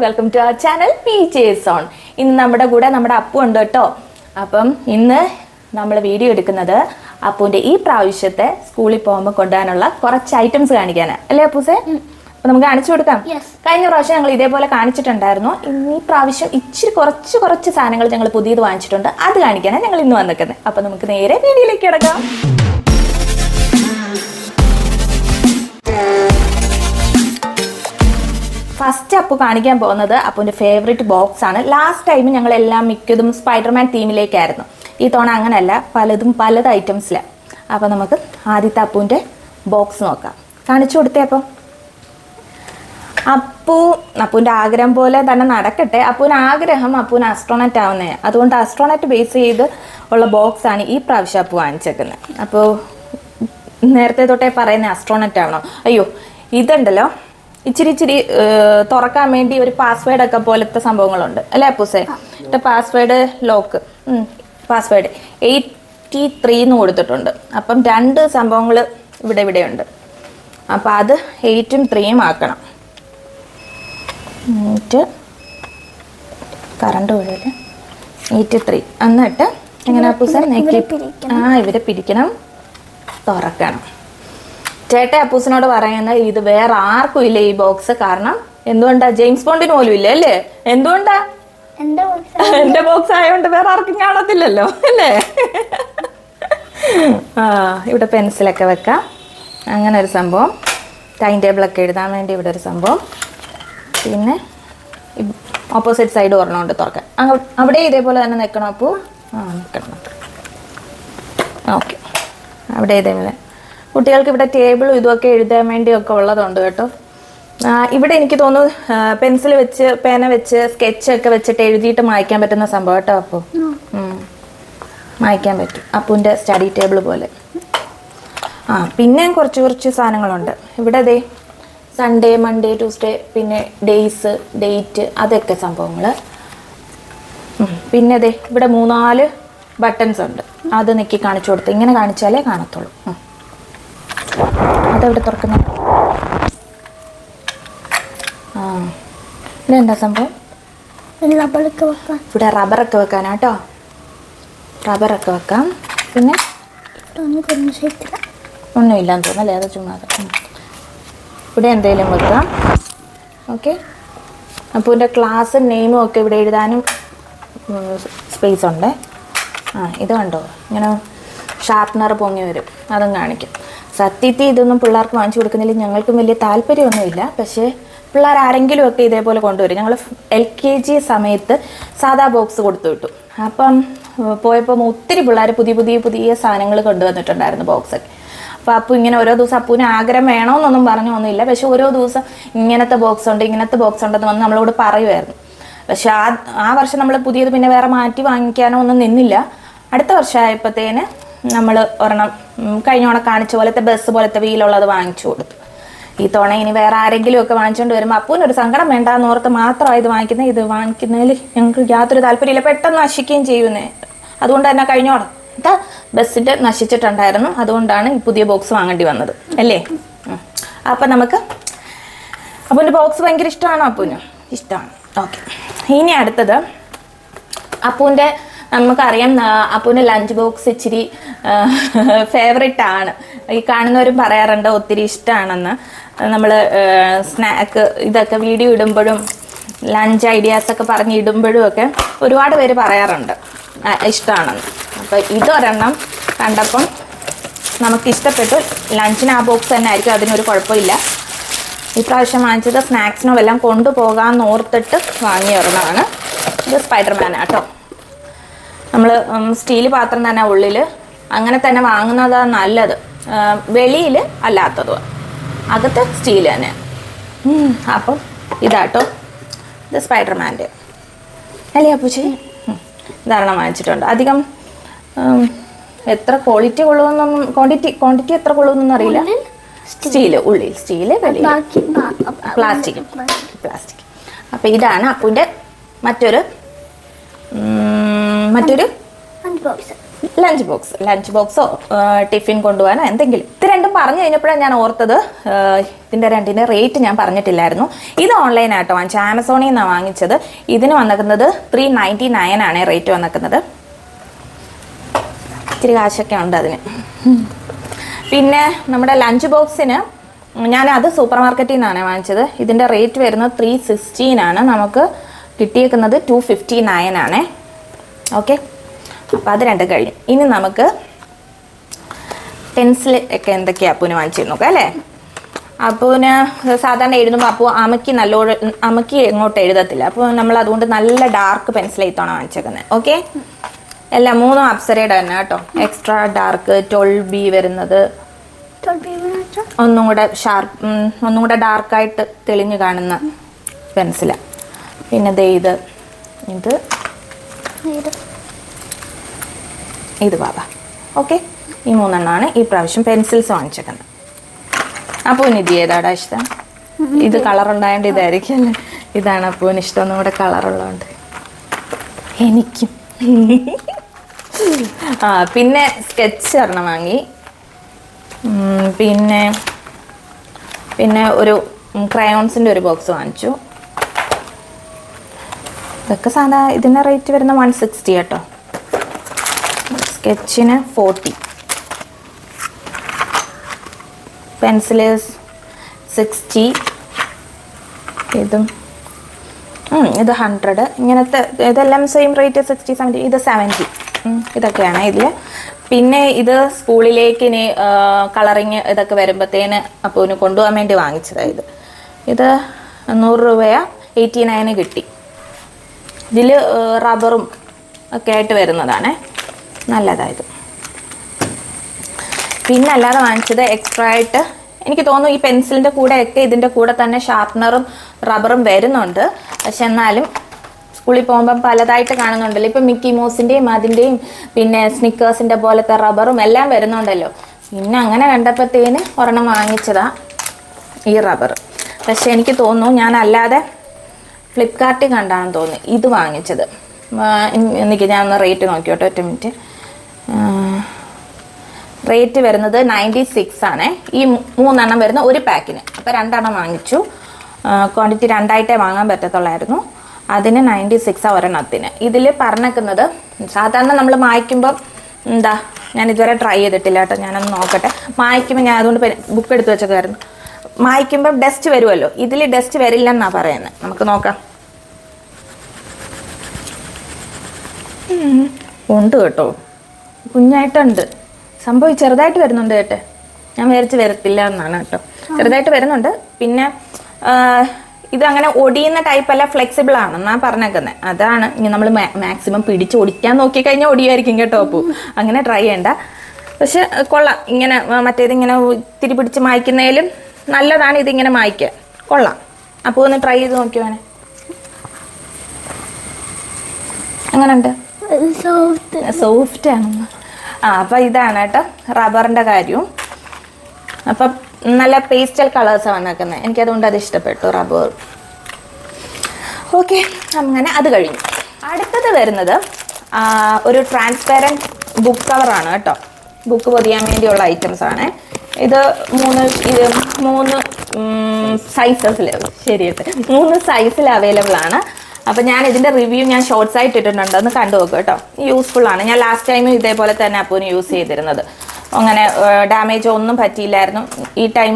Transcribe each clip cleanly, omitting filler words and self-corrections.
Welcome to our channel PJ Zone. ഇന്ന് നമ്മുടെ കൂടെ നമ്മുടെ അപ്പു ഉണ്ട് കേട്ടോ. അപ്പം ഇന്ന് നമ്മൾ വീഡിയോ എടുക്കുന്നത് അപ്പുവിന്റെ ഈ പ്രാവശ്യത്തെ സ്കൂളിൽ പോകുമ്പോൾ കൊണ്ടുപോകാനുള്ള കുറച്ച് ഐറ്റംസ് കാണിക്കാനാണ് അല്ലേ അപ്പൂസേ? അപ്പൊ നമുക്ക് കാണിച്ചു കൊടുക്കാം. കഴിഞ്ഞ പ്രാവശ്യം ഞങ്ങൾ ഇതേപോലെ കാണിച്ചിട്ടുണ്ടായിരുന്നു. ഈ പ്രാവശ്യം ഇച്ചിരി കുറച്ച് സാധനങ്ങൾ ഞങ്ങൾ പുതിയത് വാങ്ങിച്ചിട്ടുണ്ട്. അത് കാണിക്കാനാണ് ഞങ്ങൾ ഇന്ന് വന്നിരിക്കുന്നത്. അപ്പൊ നമുക്ക് നേരെ വീഡിയോയിലേക്ക് കിടക്കാം. ഫസ്റ്റ് അപ്പു കാണിക്കാൻ പോകുന്നത് അപ്പുവിന്റെ ഫേവറേറ്റ് ബോക്സ് ആണ്. ലാസ്റ്റ് ടൈം ഞങ്ങൾ എല്ലാം മിക്കതും സ്പൈഡർമാൻ തീമിലേക്കായിരുന്നു. ഈ തവണ അങ്ങനെയല്ല, പലത് ഐറ്റംസിലാണ്. അപ്പം നമുക്ക് ആദ്യത്തെ അപ്പുവിന്റെ ബോക്സ് നോക്കാം. കാണിച്ചു കൊടുത്തേ. അപ്പം അപ്പുവിന്റെ ആഗ്രഹം പോലെ തന്നെ നടക്കട്ടെ. അപ്പുവിന് ആഗ്രഹം അപ്പുവിന് ആസ്ട്രോണറ്റ് ആവുന്നേ. അതുകൊണ്ട് ആസ്ട്രോണറ്റ് ബേസ് ചെയ്ത് ഉള്ള ബോക്സ് ആണ് ഈ പ്രാവശ്യം അപ്പു വാങ്ങിച്ചേക്കുന്നത്. അപ്പോൾ നേരത്തെ തൊട്ടേ പറയുന്ന ആസ്ട്രോണറ്റ് ആവണം. അയ്യോ, ഇതുണ്ടല്ലോ ഇച്ചിരി തുറക്കാൻ വേണ്ടി ഒരു പാസ്വേഡ് ഒക്കെ പോലത്തെ സംഭവങ്ങളുണ്ട് അല്ലേ അപ്പൂസേ? പാസ്വേഡ് ലോക്ക്, പാസ്വേഡ് 83 എന്ന് കൊടുത്തിട്ടുണ്ട്. അപ്പം 2 സംഭവങ്ങൾ ഇവിടെ ഉണ്ട്. അപ്പം അത് 8ഉം 3ഉം ആക്കണം. കറണ്ട് പോയല്ലേ 83. എന്നിട്ട് എങ്ങനെ അപ്പൂസേ ഇവരെ പിടിക്കണം, തുറക്കണം. ചേട്ടൻ അപ്പൂസിനോട് പറയുന്നത് ഇത് വേറെ ആർക്കും ഇല്ല ഈ ബോക്സ്. കാരണം എന്തുകൊണ്ടാ? ജെയിംസ് ബോണ്ടിന് പോലും ഇല്ല അല്ലേ? എന്തുകൊണ്ടാ? എന്റെ ബോക്സ് ആയതുകൊണ്ട് വേറെ ആർക്കും കാണത്തില്ലല്ലോ അല്ലേ? ഇവിടെ പെൻസിലൊക്കെ വെക്കാം. അങ്ങനെ ഒരു സംഭവം. ടൈം ടേബിളൊക്കെ എഴുതാൻ വേണ്ടി ഇവിടെ ഒരു സംഭവം. പിന്നെ ഓപ്പോസിറ്റ് സൈഡ് ഒരെണ്ണമുണ്ട് തുറക്കാൻ. അവിടെ ഇതേപോലെ തന്നെ നിൽക്കണം അപ്പൂ. നിൽക്കണം. ഓക്കെ, അവിടെ ഇതേപോലെ കുട്ടികൾക്ക് ഇവിടെ ടേബിളും ഇതുമൊക്കെ എഴുതാൻ വേണ്ടിയൊക്കെ ഉള്ളതുണ്ട് കേട്ടോ. ഇവിടെ എനിക്ക് തോന്നുന്നു പെൻസിൽ വെച്ച് പേന വെച്ച് സ്കെച്ചൊക്കെ വെച്ചിട്ട് എഴുതിയിട്ട് മായ്ക്കാൻ പറ്റുന്ന സംഭവം കേട്ടോ. അപ്പോൾ മായ്ക്കാൻ പറ്റും അപ്പൂൻ്റെ സ്റ്റഡി ടേബിൾ പോലെ. പിന്നെ കുറച്ച് സാധനങ്ങളുണ്ട് ഇവിടെ. ദേ സൺഡേ, മൺഡേ, ട്യൂസ്ഡേ, പിന്നെ ഡേയ്സ്, ഡേറ്റ്, അതൊക്കെ സംഭവങ്ങൾ. പിന്നെ ദേ ഇവിടെ 3-4 ബട്ടൺസ് ഉണ്ട്. അത് നെക്കി കാണിച്ചു കൊടുത്ത് ഇങ്ങനെ കാണിച്ചാലേ കാണത്തുള്ളൂ. അതെവിടെ തുറക്കുന്നത്? ഇതെന്താ സംഭവം? ഇവിടെ റബ്ബറൊക്കെ വെക്കാനാട്ടോ. റബ്ബറൊക്കെ വെക്കാം. പിന്നെ ഒന്നുമില്ലാന്ന് തോന്നല്ലേ, അത് ചുമ്മാ. ഇവിടെ എന്തെങ്കിലും വെക്കാം. ഓക്കെ. അപ്പോൾ എൻ്റെ ക്ലാസ് നെയിമും ഒക്കെ ഇവിടെ എഴുതാനും സ്പേസ് ഉണ്ട്. ഇത് കണ്ടോ, ഇങ്ങനെ ഷാർപ്നർ പൊങ്ങി വരും. അതും കാണിക്കും. സത്യത്തിൽ ഇതൊന്നും പിള്ളേർക്ക് വാങ്ങിച്ചു കൊടുക്കുന്നില്ല. ഞങ്ങൾക്കും വലിയ താല്പര്യമൊന്നുമില്ല. പക്ഷേ പിള്ളേർ ആരെങ്കിലും ഒക്കെ ഇതേപോലെ കൊണ്ടുവരും. ഞങ്ങൾ LKG സമയത്ത് സാധാ ബോക്സ് കൊടുത്തു വിട്ടു. അപ്പം പോയപ്പം ഒത്തിരി പിള്ളേർ പുതിയ സാധനങ്ങൾ കൊണ്ടുവന്നിട്ടുണ്ടായിരുന്നു ബോക്സൊക്കെ. അപ്പോൾ അപ്പു ഇങ്ങനെ ഓരോ ദിവസം അപ്പൂന് ആഗ്രഹം വേണമെന്നൊന്നും പറഞ്ഞൊന്നുമില്ല. പക്ഷെ ഓരോ ദിവസം ഇങ്ങനത്തെ ബോക്സ് ഉണ്ടെന്ന് വന്ന് നമ്മളോട് പറയുമായിരുന്നു. പക്ഷെ ആ വർഷം നമ്മൾ പുതിയത് പിന്നെ വേറെ മാറ്റി വാങ്ങിക്കാനോ ഒന്നും നിന്നില്ല. അടുത്ത വർഷമായപ്പോഴത്തേന് നമ്മൾ ഒരെണ്ണം കഴിഞ്ഞോണം കാണിച്ച പോലത്തെ ബസ് പോലത്തെ വീലുള്ളത് വാങ്ങിച്ചു കൊടുത്തു. ഈ തവണ ഇനി വേറെ ആരെങ്കിലും ഒക്കെ വാങ്ങിച്ചുകൊണ്ട് വരുമ്പോൾ അപ്പൂനൊരു സങ്കടം വേണ്ടാന്ന് ഓർത്ത് മാത്രമാണ് ഇത് വാങ്ങിക്കുന്നത്. ഇത് വാങ്ങിക്കുന്നതിൽ ഞങ്ങൾക്ക് യാതൊരു താല്പര്യമില്ല. പെട്ടെന്ന് നശിക്കുകയും ചെയ്യുന്നേ. അതുകൊണ്ട് തന്നെ കഴിഞ്ഞോണം ബസ്സിന്റെ നശിച്ചിട്ടുണ്ടായിരുന്നു. അതുകൊണ്ടാണ് ഈ പുതിയ ബോക്സ് വാങ്ങേണ്ടി വന്നത് അല്ലേ? അപ്പം നമുക്ക് അപ്പൂൻ്റെ ബോക്സ് ഭയങ്കര ഇഷ്ടമാണോ? അപ്പൂന് ഇഷ്ടമാണ്. ഓക്കെ. ഇനി അടുത്തത് അപ്പൂൻ്റെ നമുക്കറിയാം അപ്പൂൻ്റെ ലഞ്ച് ബോക്സ് ഇച്ചിരി ഫേവറേറ്റ് ആണ്. ഈ കാണുന്നവരും പറയാറുണ്ട് ഒത്തിരി ഇഷ്ടമാണെന്ന്. നമ്മൾ സ്നാക്ക് ഇതൊക്കെ വീഡിയോ ഇടുമ്പോഴും ലഞ്ച് ഐഡിയാസൊക്കെ പറഞ്ഞ് ഇടുമ്പോഴും ഒക്കെ ഒരുപാട് പേര് പറയാറുണ്ട് ഇഷ്ടമാണെന്ന്. അപ്പോൾ ഇതൊരെണ്ണം കണ്ടപ്പം നമുക്ക് ഇഷ്ടപ്പെട്ടു. ലഞ്ചിന് ആ ബോക്സ് തന്നെ ആയിരിക്കും, അതിനൊരു കുഴപ്പമില്ല. ഈ പ്രാവശ്യം വാങ്ങിച്ചത് സ്നാക്സിനോ എല്ലാം കൊണ്ടുപോകാമെന്ന് ഓർത്തിട്ട് വാങ്ങിയ ഒരെണ്ണമാണ്. ഇത് സ്പൈഡർമാനാട്ടോ. നമ്മൾ സ്റ്റീൽ പാത്രം തന്നെ ഉള്ളിൽ അങ്ങനെ തന്നെ വാങ്ങുന്നതാണ് നല്ലത്. വെളിയിൽ അല്ലാത്തതും അകത്ത് സ്റ്റീൽ തന്നെ. അപ്പം ഇതാട്ടോ, ഇത് സ്പൈഡർമാൻ്റെ അല്ലേ അപ്പൂച്ചി? ഇതാരണം വാങ്ങിച്ചിട്ടുണ്ട്. അധികം എത്ര ക്വാളിറ്റി കൊള്ളുമെന്നൊന്നും ക്വാണ്ടിറ്റി എത്ര കൊള്ളുമെന്നൊന്നും അറിയില്ല. സ്റ്റീല് ഉള്ളിൽ, സ്റ്റീല് വെളിയിൽ പ്ലാസ്റ്റിക്. അപ്പം ഇതാണ് അപ്പൂൻ്റെ മറ്റൊരു ലഞ്ച് ബോക്സോ ടിഫിൻ കൊണ്ടുപോകാനോ എന്തെങ്കിലും. ഇത്ര രണ്ടും പറഞ്ഞു കഴിഞ്ഞപ്പോഴാണ് ഞാൻ ഓർത്തത് ഇതിൻ്റെ രണ്ടിൻ്റെ റേറ്റ് ഞാൻ പറഞ്ഞിട്ടില്ലായിരുന്നു. ഇത് ഓൺലൈനായിട്ടോ വാങ്ങിച്ചത്, ആമസോണിൽ നിന്നാണ് വാങ്ങിച്ചത്. ഇതിന് വന്നിരിക്കുന്നത് 399 ആണ് റേറ്റ് വന്നിരിക്കുന്നത്. ഇച്ചിരി കാശൊക്കെ ഉണ്ട് അതിന്. പിന്നെ നമ്മുടെ ലഞ്ച് ബോക്സിന് ഞാനത് സൂപ്പർ മാർക്കറ്റിൽ നിന്നാണ് വാങ്ങിച്ചത്. ഇതിൻ്റെ റേറ്റ് വരുന്നത് 316 ആണ്. നമുക്ക് കിട്ടിയേക്കുന്നത് 259 ആണ്. ഓക്കെ, അപ്പോൾ അത് രണ്ടും കഴിഞ്ഞു. ഇനി നമുക്ക് പെൻസിൽ ഒക്കെ എന്തൊക്കെയാണ് അപ്പൂന് വാങ്ങിച്ചിരുന്നു നോക്കാം അല്ലേ. അപ്പൂന് സാധാരണ എഴുതുമ്പോൾ അപ്പൂ അമ്മയ്ക്ക് എങ്ങോട്ട് എഴുതത്തില്ല. അപ്പോൾ നമ്മൾ അതുകൊണ്ട് നല്ല ഡാർക്ക് പെൻസിൽ ഇത്തവണ വാങ്ങിച്ചേക്കുന്നത്. ഓക്കെ, എല്ലാം 3 അപ്സരയുടെ തന്നെ കേട്ടോ. എക്സ്ട്രാ ഡാർക്ക് 12B വരുന്നത്, ഒന്നും കൂടെ ഷാർപ്പ്, ഒന്നും കൂടെ ഡാർക്കായിട്ട് തെളിഞ്ഞു കാണുന്ന പെൻസിലാണ്. പിന്നെ ഇത് ഇത് ബാബ. ഓക്കെ, ഈ 3 എണ്ണമാണ് ഈ പ്രാവശ്യം പെൻസിൽസ് വാങ്ങിച്ചേക്കുന്നത്. അപ്പൂന് ഇത് ഏതാടാ ഇഷ്ടം? ഇത് കളറുണ്ടായതുകൊണ്ട് ഇതായിരിക്കും അല്ലേ. ഇതാണ് അപ്പൂന് ഇഷ്ടം, ഒന്നും കൂടെ കളറുള്ളതുകൊണ്ട്. എനിക്കും. പിന്നെ സ്കെച്ച് ഒരെണ്ണം വാങ്ങി. പിന്നെ ഒരു ക്രയോൺസിൻ്റെ ഒരു ബോക്സ് വാങ്ങിച്ചു. ഇതൊക്കെ സാധാ ഇതിൻ്റെ റേറ്റ് വരുന്ന 160 കേട്ടോ. സ്കെച്ചിന് 40, പെൻസില് 60, ഇത് 100. ഇങ്ങനത്തെ ഇതെല്ലാം സെയിം റേറ്റ് 60, 70, ഇത് 70. ഇതൊക്കെയാണ് ഇതിൽ. പിന്നെ ഇത് സ്കൂളിലേക്ക് ഇനി കളറിങ് ഇതൊക്കെ വരുമ്പോഴത്തേന് അപ്പൂന് കൊണ്ടുപോകാൻ വേണ്ടി വാങ്ങിച്ചതാണ്. ഇത് 100 രൂപയാ, 89 കിട്ടി. ഇതിൽ റബ്ബറും ഒക്കെ ആയിട്ട് വരുന്നതാണ്, നല്ലതായത്. പിന്നെ അല്ലാതെ വാങ്ങിച്ചത് എക്സ്ട്രാ ആയിട്ട് എനിക്ക് തോന്നുന്നു ഈ പെൻസിലിൻ്റെ കൂടെയൊക്കെ ഇതിൻ്റെ കൂടെ തന്നെ ഷാർപ്നറും റബ്ബറും വരുന്നുണ്ട്. പക്ഷെ എന്നാലും സ്കൂളിൽ പോകുമ്പം പലതായിട്ട് കാണുന്നുണ്ടല്ലോ. ഇപ്പം മിക്കി മൗസിൻ്റെയും അതിൻ്റെയും പിന്നെ സ്നിക്കേഴ്സിൻ്റെ പോലത്തെ റബ്ബറും എല്ലാം വരുന്നുണ്ടല്ലോ. പിന്നെ അങ്ങനെ കണ്ടപ്പോഴത്തേന് ഒരെണ്ണം വാങ്ങിച്ചതാണ് ഈ റബ്ബർ. പക്ഷെ എനിക്ക് തോന്നുന്നു ഞാൻ അല്ലാതെ ഫ്ലിപ്കാർട്ടിൽ കണ്ടാണെന്ന് തോന്നുന്നു ഇത് വാങ്ങിച്ചത്. എനിക്ക് ഞാൻ ഒന്ന് റേറ്റ് നോക്കിയോട്ടെ, 1 മിനിറ്റ്. റേറ്റ് വരുന്നത് 96 ആണ്. ഈ 3 എണ്ണം വരുന്ന ഒരു പാക്കിന്. അപ്പോൾ 2 എണ്ണം വാങ്ങിച്ചു. ക്വാണ്ടിറ്റി 2ആയിട്ടേ വാങ്ങാൻ പറ്റത്തുള്ളായിരുന്നു. അതിന് 96 ഒരെണ്ണത്തിന്. ഇതിൽ പറഞ്ഞേക്കുന്നത് സാധാരണ നമ്മൾ മായ്ക്കുമ്പം ഞാൻ ഇതുവരെ ട്രൈ ചെയ്തിട്ടില്ല കേട്ടോ, ഞാനൊന്ന് നോക്കട്ടെ. മായ്ക്കുമ്പോൾ ഞാൻ അതുകൊണ്ട് ബുക്ക് എടുത്ത് വെച്ചൊക്കെയായിരുന്നു. മായ്ക്കുമ്പം ഡസ്റ്റ് വരുമല്ലോ, ഇതിൽ ഡസ്റ്റ് വരില്ലെന്നാണ് പറയുന്നത്. നമുക്ക് നോക്കാം. ഉണ്ട് കേട്ടോ, കുഞ്ഞായിട്ടുണ്ട് സംഭവം. ചെറുതായിട്ട് വരുന്നുണ്ട് കേട്ടെ, ഞാൻ വിചാരിച്ച് വരത്തില്ല എന്നാണ് കേട്ടോ. ചെറുതായിട്ട് വരുന്നുണ്ട്. പിന്നെ ഇതങ്ങനെ ഒടിയുന്ന ടൈപ്പല്ല, ഫ്ലെക്സിബിൾ ആണെന്നാണ് പറഞ്ഞേക്കുന്നത്. അതാണ് ഇനി നമ്മൾ മാക്സിമം പിടിച്ച് ഒടിക്കാൻ നോക്കിക്കഴിഞ്ഞാൽ ഒടിയായിരിക്കും കേട്ടോ. അപ്പോൾ അങ്ങനെ ട്രൈ ചെയ്യണ്ട. പക്ഷെ കൊള്ളാം, ഇങ്ങനെ മറ്റേതിങ്ങനെ ഇത്തിരി പിടിച്ച് മായ്ക്കുന്നതിലും നല്ലതാണ് ഇതിങ്ങനെ മായ്ക്കാൻ. കൊള്ളാം. അപ്പോൾ ഒന്ന് ട്രൈ ചെയ്ത് നോക്കിയോനെ, എങ്ങനെയുണ്ട്? സോഫ്റ്റ് ആണെന്ന്. അപ്പം ഇതാണ് കേട്ടോ റബ്ബറിൻ്റെ കാര്യവും. അപ്പം നല്ല പേസ്റ്റൽ കളേഴ്സാണ് വന്നേക്കുന്നത്. എനിക്കതുകൊണ്ട് അത് ഇഷ്ടപ്പെട്ടു, റബ്ബർ. ഓക്കെ, അങ്ങനെ അത് കഴിഞ്ഞു. അടുത്തത് വരുന്നത് ഒരു ട്രാൻസ്പാരൻറ്റ് ബുക്ക് കവറാണ് കേട്ടോ. ബുക്ക് പൊതിയാൻ വേണ്ടിയുള്ള ഐറ്റംസ് ആണ് ഇത്. 3 സൈസസിൽ, ശരിയായിട്ട് 3 സൈസിൽ അവൈലബിൾ ആണ്. അപ്പം ഞാൻ ഇതിൻ്റെ റിവ്യൂ ഞാൻ ഷോർട്സ് ആയിട്ട് ഇട്ടിട്ടുണ്ട്, ഒന്ന് കണ്ടു നോക്കുക കേട്ടോ. യൂസ്ഫുൾ ആണ്. ഞാൻ ലാസ്റ്റ് ടൈമും ഇതേപോലെ തന്നെ അപ്പൂന് യൂസ് ചെയ്തിരുന്നത്. അങ്ങനെ ഡാമേജോ ഒന്നും പറ്റിയില്ലായിരുന്നു. ഈ ടൈം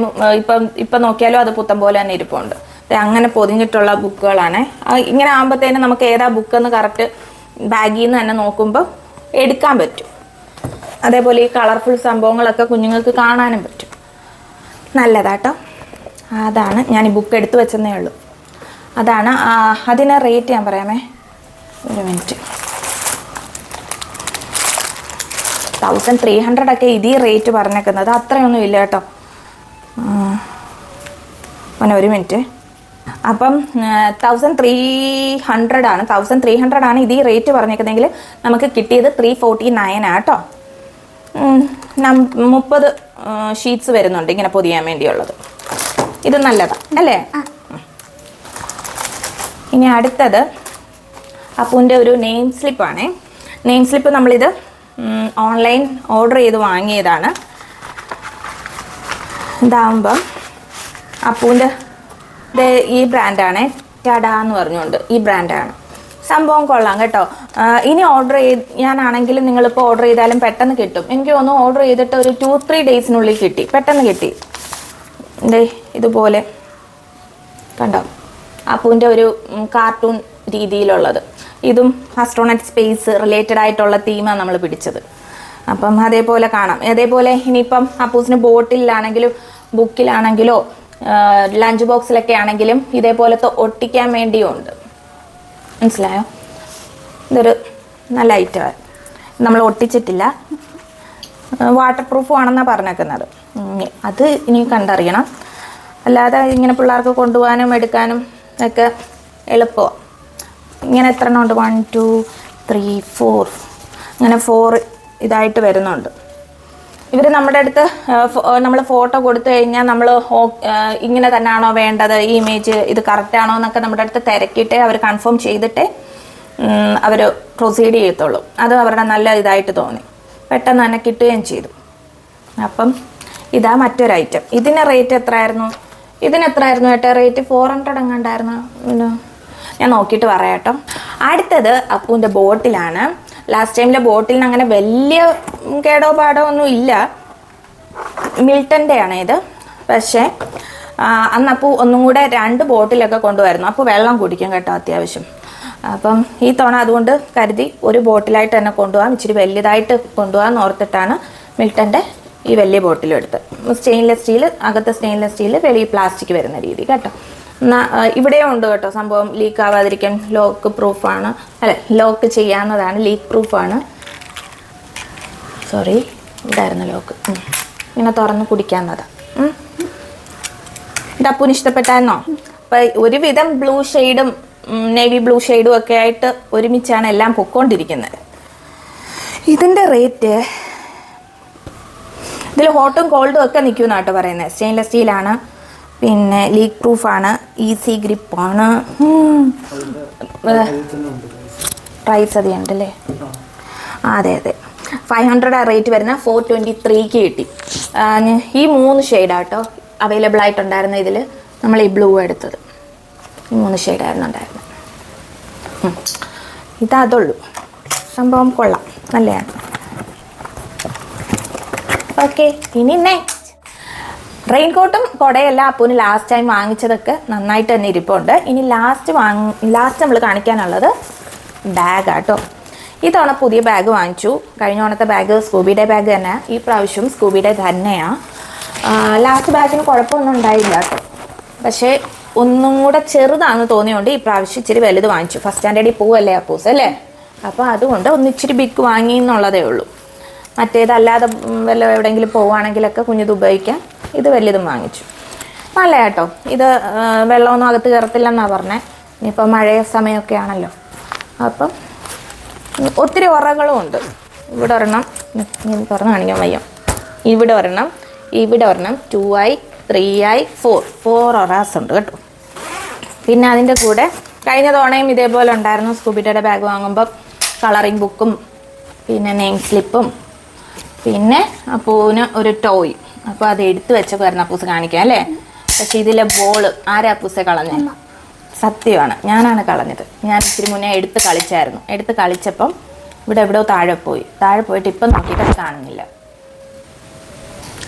ഇപ്പം നോക്കിയാലും അത് പുത്തം പോലെ തന്നെ ഇരിപ്പുണ്ട്. അങ്ങനെ പൊതിഞ്ഞിട്ടുള്ള ബുക്കുകളാണ്. ഇങ്ങനെ ആകുമ്പോഴത്തേനും നമുക്ക് ഏതാ ബുക്കെന്ന് കറക്റ്റ് ബാഗിൽ നിന്ന് തന്നെ നോക്കുമ്പോൾ എടുക്കാൻ പറ്റും. അതേപോലെ ഈ കളർഫുൾ സംഭവങ്ങളൊക്കെ കുഞ്ഞുങ്ങൾക്ക് കാണാനും പറ്റും. നല്ലതാട്ടോ. അതാണ് ഞാൻ ഈ ബുക്ക് എടുത്തു വെച്ചെന്നേ ഉള്ളൂ. അതാണ്. അതിന് റേറ്റ് ഞാൻ പറയാമേ, 1 മിനിറ്റ്. 1300 ഒക്കെ ഇതീ റേറ്റ് പറഞ്ഞേക്കുന്നത്. അത്രയൊന്നും ഇല്ല കേട്ടോ. 1 മിനിറ്റ്. അപ്പം 1300 ആണ്. 1300 ആണ് ഇതീ റേറ്റ് പറഞ്ഞേക്കുന്നതെങ്കിൽ നമുക്ക് കിട്ടിയത് 349 ആട്ടോ. 30 ഷീറ്റ്സ് വരുന്നുണ്ട് ഇങ്ങനെ പൊതിയാൻ വേണ്ടിയുള്ളത്. ഇത് നല്ലതാണ് അല്ലേ? ഇനി അടുത്തത് അപ്പൂൻ്റെ ഒരു നെയിം സ്ലിപ്പാണേ. നെയിം സ്ലിപ്പ് നമ്മളിത് ഓൺലൈൻ ഓർഡർ ചെയ്ത് വാങ്ങിയതാണ്. ഇതാകുമ്പം അപ്പൂൻ്റെ ഈ ബ്രാൻഡാണ് ടഡ എന്ന് പറഞ്ഞുകൊണ്ട് ഈ ബ്രാൻഡാണ്. സംഭവം കൊള്ളാം കേട്ടോ. ഇനി ഓർഡർ ഞാനാണെങ്കിലും നിങ്ങളിപ്പോൾ ഓർഡർ ചെയ്താലും പെട്ടെന്ന് കിട്ടും. എനിക്ക് തോന്നുന്നു ഓർഡർ ചെയ്തിട്ട് ഒരു 2-3 ഡേയ്സിനുള്ളിൽ കിട്ടി, പെട്ടെന്ന് കിട്ടി. ഇതുപോലെ കണ്ടോ, അപ്പൂൻ്റെ ഒരു കാർട്ടൂൺ രീതിയിലുള്ളത്. ഇതും ആസ്ട്രോണറ്റ് സ്പേസ് റിലേറ്റഡ് ആയിട്ടുള്ള തീമാണ് നമ്മൾ പിടിച്ചത്. അപ്പം അതേപോലെ കാണാം. അതേപോലെ ഇനിയിപ്പം അപ്പൂസിന് ബോട്ടിലാണെങ്കിലും ബുക്കിലാണെങ്കിലോ ലഞ്ച് ബോക്സിലൊക്കെ ആണെങ്കിലും ഇതേപോലത്തെ ഒട്ടിക്കാൻ വേണ്ടിയും ഉണ്ട്. മനസ്സിലായോ? ഇതൊരു നല്ല ഐറ്റമാണ്. നമ്മൾ ഒട്ടിച്ചിട്ടില്ല, വാട്ടർ പ്രൂഫും ആണെന്നാണ് പറഞ്ഞേക്കുന്നത്. അത് ഇനി കണ്ടറിയണം. അല്ലാതെ ഇങ്ങനെ പിള്ളേർക്ക് കൊണ്ടുപോകാനും എടുക്കാനും ഒക്കെ എളുപ്പമാണ്. ഇങ്ങനെ എത്ര എണ്ണം ഉണ്ട്? 1 2 3 4 അങ്ങനെ 4 ഇതായിട്ട് വരുന്നുണ്ട്. ഇവർ നമ്മുടെ അടുത്ത് നമ്മൾ ഫോട്ടോ കൊടുത്തു കഴിഞ്ഞാൽ നമ്മൾ ഇങ്ങനെ തന്നെയാണോ വേണ്ടത്, ഈ ഇമേജ് ഇത് കറക്റ്റാണോ എന്നൊക്കെ നമ്മുടെ അടുത്ത് തിരക്കിയിട്ടേ അവർ കൺഫേം ചെയ്തിട്ടേ അവർ പ്രൊസീഡ് ചെയ്യത്തുള്ളൂ. അത് അവരുടെ നല്ല ഇതായിട്ട് തോന്നി, പെട്ടെന്ന് തന്നെ കിട്ടുകയും ചെയ്തു. അപ്പം ഇതാ മറ്റൊരു ഐറ്റം. ഇതിന് റേറ്റ് എത്രയായിരുന്നു? ഏട്ടാ റേറ്റ് 400 എങ്ങാണ്ടായിരുന്നു. ഞാൻ നോക്കിയിട്ട് പറയാം കേട്ടോ. അടുത്തത് അപ്പൂൻ്റെ ബോട്ടിലാണ്. ലാസ്റ്റ് ടൈമിലെ ബോട്ടിലിന് അങ്ങനെ വലിയ കേടോ പാടോ ഒന്നും ഇല്ല. മിൽട്ടൻ്റെ ആണ് ഇത്. പക്ഷേ അന്ന് അപ്പൂ ഒന്നും കൂടെ 2 ബോട്ടിലൊക്കെ കൊണ്ടുവരുന്നു. അപ്പോൾ വെള്ളം കുടിക്കും കേട്ടോ അത്യാവശ്യം. അപ്പം ഈ തവണ അതുകൊണ്ട് കരുതി ഒരു ബോട്ടിലായിട്ട് തന്നെ കൊണ്ടുപോകാം, ഇച്ചിരി വലിയതായിട്ട് കൊണ്ടുപോകാൻ ഓർത്തിട്ടാണ് മിൽട്ടൻ്റെ ഈ വലിയ ബോട്ടിലും എടുത്ത്. സ്റ്റെയിൻലെസ് സ്റ്റീൽ, അകത്ത് സ്റ്റെയിൻലെസ് സ്റ്റീൽ, വെളിയിൽ പ്ലാസ്റ്റിക് വരുന്ന രീതി കേട്ടോ. ഇവിടെയും ഉണ്ട് കേട്ടോ സംഭവം. ലീക്ക് ആവാതിരിക്കാൻ ലോക്ക് പ്രൂഫാണ്, ലോക്ക് ചെയ്യാവുന്നതാണ്, ലീക്ക് പ്രൂഫാണ്. സോറി, ഇതായിരുന്നു ലോക്ക്. ഇങ്ങനെ തുറന്ന് കുടിക്കാവുന്നതാണ്. ഇത് അപ്പൂന് ഇഷ്ടപ്പെട്ടായിരുന്നോ? അപ്പം ഒരുവിധം ബ്ലൂ ഷെയ്ഡും നേവി ബ്ലൂ ഷെയ്ഡും ഒക്കെ ആയിട്ട് ഒരുമിച്ചാണ് എല്ലാം പൊക്കോണ്ടിരിക്കുന്നത്. ഇതിൻ്റെ റേറ്റ് ഇതിൽ ഹോട്ടും കോൾഡും ഒക്കെ നിൽക്കുമെന്നാട്ടോ പറയുന്നത്. സ്റ്റെയിൻലെസ് സ്റ്റീലാണ്, പിന്നെ ലീക്ക് പ്രൂഫാണ്, ഈസി ഗ്രിപ്പാണ്. പ്രൈസ് അധികമുണ്ടല്ലേ? അതെ 500 റേറ്റ് വരുന്ന 423 കിട്ടി. ഈ 3 ഷെയ്ഡാട്ടോ അവൈലബിൾ ആയിട്ടുണ്ടായിരുന്ന. ഇതിൽ നമ്മൾ ഈ ബ്ലൂ എടുത്തത്. ഈ 3 ഷെയ്ഡായിരുന്നു ഉണ്ടായിരുന്നത്. ഇതതുള്ളൂ. സംഭവം കൊള്ളാം, നല്ലതാണ്. ഓക്കെ, ഇനി നെക്സ്റ്റ് റെയിൻകോട്ടും കുടയെല്ലാം അപ്പൂന് ലാസ്റ്റ് ടൈം വാങ്ങിച്ചതൊക്കെ നന്നായിട്ട് തന്നെ ഇരിപ്പുണ്ട്. ഇനി ലാസ്റ്റ് നമ്മൾ കാണിക്കാനുള്ളത് ബാഗാട്ടോ. ഈ തവണ പുതിയ ബാഗ് വാങ്ങിച്ചു. കഴിഞ്ഞ തവണത്തെ ബാഗ് സ്കൂബിയുടെ ബാഗ് തന്നെ, ഈ പ്രാവശ്യം സ്കൂബിയുടെ തന്നെയാണ്. ലാസ്റ്റ് ബാഗിന് കുഴപ്പമൊന്നും ഉണ്ടായില്ല കേട്ടോ. പക്ഷേ ഒന്നും കൂടെ ചെറുതാണെന്ന് തോന്നിയുകൊണ്ട് ഈ പ്രാവശ്യം ഇച്ചിരി വലുത് വാങ്ങിച്ചു. ഫസ്റ്റ് സ്റ്റാൻഡേർഡിൽ പോവല്ലേ അപ്പൂസ് അല്ലേ? അപ്പോൾ അതുകൊണ്ട് ഒന്നിച്ചിരി ബിഗ് വാങ്ങി എന്നുള്ളതേ ഉള്ളൂ. മറ്റേതല്ലാതെ വല്ല എവിടെയെങ്കിലും പോവുകയാണെങ്കിലൊക്കെ കുഞ്ഞിത് ഉപയോഗിക്കാൻ ഇത് വലിയതും വാങ്ങിച്ചു. നല്ല കേട്ടോ. ഇത് വെള്ളമൊന്നും അകത്ത് കയറത്തില്ലെന്നാണ് പറഞ്ഞത്. ഇനിയിപ്പോൾ മഴ സമയമൊക്കെ ആണല്ലോ. അപ്പം ഒത്തിരി ഉറകളും ഉണ്ട്. ഇവിടെ ഒരെണ്ണം തുറന്ന് കാണിക്കാൻ വയ്യ. ഇവിടെ ഒരെണ്ണം, 2i 3i 4 ഒറാസ് ഉണ്ട് കേട്ടോ. പിന്നെ അതിൻ്റെ കൂടെ കഴിഞ്ഞ തവണയും ഇതേപോലെ ഉണ്ടായിരുന്നു. സ്കൂബിയുടെ ബാഗ് വാങ്ങുമ്പോൾ കളറിങ് ബുക്കും പിന്നെ നെയിം സ്ലിപ്പും പിന്നെ അപ്പൂന് ഒരു ടോയ്. അപ്പോൾ അത് എടുത്തു വെച്ചപ്പോൾ വരുന്ന അപ്പൂസ് കാണിക്കാം അല്ലേ? പക്ഷെ ഇതിലെ ബോള് ആരാ അപ്പൂസെ കളഞ്ഞത്? സത്യമാണ്, ഞാനാണ് കളഞ്ഞത്. ഞാൻ ഇച്ചിരി മുന്നേ എടുത്ത് കളിച്ചായിരുന്നു. എടുത്ത് കളിച്ചപ്പം ഇവിടെ എവിടെയോ താഴെ പോയിട്ട് ഇപ്പം നോക്കിയിട്ട് അത് കാണുന്നില്ല.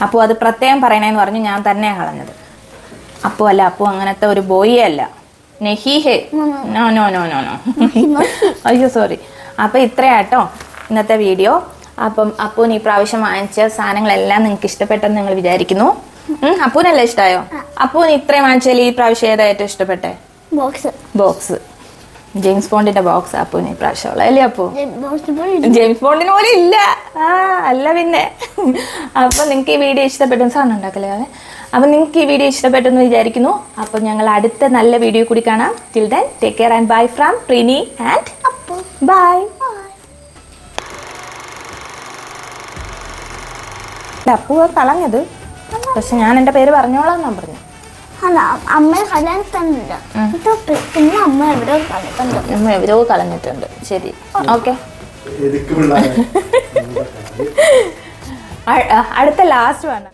അപ്പോൾ അത് പ്രത്യേകം പറയണേന്ന് പറഞ്ഞു ഞാൻ തന്നെയാണ് കളഞ്ഞത്. അപ്പു അങ്ങനത്തെ ഒരു ബോയേ അല്ല. നെഹിഹേ no no no no no അയ്യോ സോറി. അപ്പോൾ ഇത്രയാട്ടോ ഇന്നത്തെ വീഡിയോ. അപ്പം അപ്പൂന് ഈ പ്രാവശ്യം വാങ്ങിച്ച സാധനങ്ങളെല്ലാം നിങ്ങൾക്ക് ഇഷ്ടപ്പെട്ടെന്ന് നിങ്ങൾ വിചാരിക്കുന്നു. അപ്പൂനല്ലേ ഇഷ്ടമായോ? അപ്പൂന് ഇത്രയും വാങ്ങിച്ചാൽ ഈ പ്രാവശ്യം ഏതാ ഏറ്റവും ഇഷ്ടപ്പെട്ടെ? ബോക്സ്. ജെയിംസ് ബോണ്ടിന്റെ ബോക്സ് അപ്പൂന് ഈ പ്രാവശ്യമുള്ള അല്ലേ? അപ്പൂ ജെയിംസ് ബോണ്ടിന് പോലെ ഇല്ല. അല്ല പിന്നെ. അപ്പൊ നിങ്ങൾക്ക് ഈ വീഡിയോ ഇഷ്ടപ്പെട്ടു. സാധനം ഉണ്ടാക്കലേ? അപ്പൊ നിങ്ങൾക്ക് ഈ വീഡിയോ ഇഷ്ടപ്പെട്ടെന്ന് വിചാരിക്കുന്നു. അപ്പൊ ഞങ്ങൾ അടുത്ത നല്ല വീഡിയോ കൂടി കാണാം. Till then take care and bye from Preeni and Appu. Bye. Appu കളഞ്ഞത്, പക്ഷെ ഞാൻ എന്റെ പേര് പറഞ്ഞോളാം എന്നാ പറഞ്ഞു. അമ്മ കളഞ്ഞിട്ടുണ്ട്. പിന്നെ അമ്മ എവിടെയോ കളഞ്ഞിട്ടുണ്ട്. ശരി, ഓക്കെ. അടുത്ത ലാസ്റ്റ് വേണം.